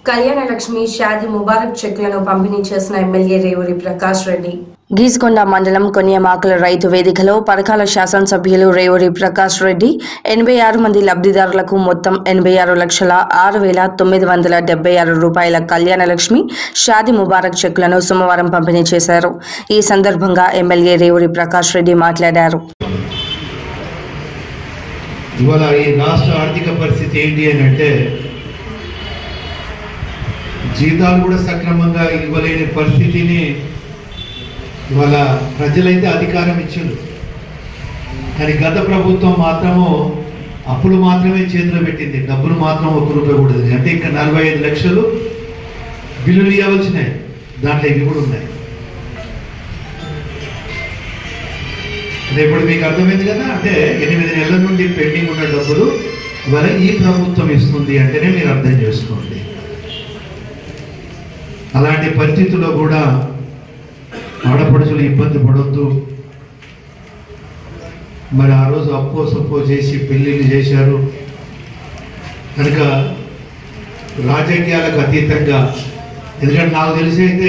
కళ్యాణ లక్ష్మి షాదీ ముబారక్ చెక్లను పంపిణీ చేసిన ఎమ్మెల్యే రేవూరి ప్రకాష్ రెడ్డి గీసుకొండ మండలం కొనియమాకుల రైతు వేదికలో పరకాల శాసనసభ్యులు రేవూరి ప్రకాష్ రెడ్డి 86 మంది లబ్ధిదారులకు మొత్తం 86,06,976 రూపాయల కళ్యాణ లక్ష్మి షాదీ ముబారక్ చెక్లను సోమవారం పంపిణీ చేశారు। ఈ సందర్భంగా ఎమ్మెల్యే రేవూరి ప్రకాష్ రెడ్డి మాట్లాడారు। ఇవాళ ఈ రాష్ట్ర ఆర్థిక పరిస్థితి ఏంటి అంటే జీతాలు కూడా సక్రమంగా ఇవ్వలేని పరిస్థితిని ఇవాళ ప్రజలైతే అధికారం ఇచ్చిండ్రు, కానీ గత ప్రభుత్వం మాత్రము అప్పులు మాత్రమే చేతిలో పెట్టింది, డబ్బులు మాత్రం ₹1 కూడా అంటే ఇంకా 45 లక్షలు బిల్లులు ఇవ్వవలసినాయి, దాంట్లో ఇవి కూడా ఉన్నాయి। ఇప్పుడు మీకు అర్థమైంది కదా, అంటే 8 నెలల నుండి పెండింగ్ ఉన్న డబ్బులు ఇవాళ ఈ ప్రభుత్వం ఇస్తుంది అంటేనే మీరు అర్థం చేసుకోండి। అలాంటి పరిస్థితుల్లో కూడా ఆడపడుచులు ఇబ్బంది పడొద్దు, మరి ఆ రోజు అప్పో సప్పో చేసి పెళ్ళిళ్ళు చేశారు కనుక రాజకీయాలకు అతీతంగా, ఎందుకంటే నాకు తెలిసి అయితే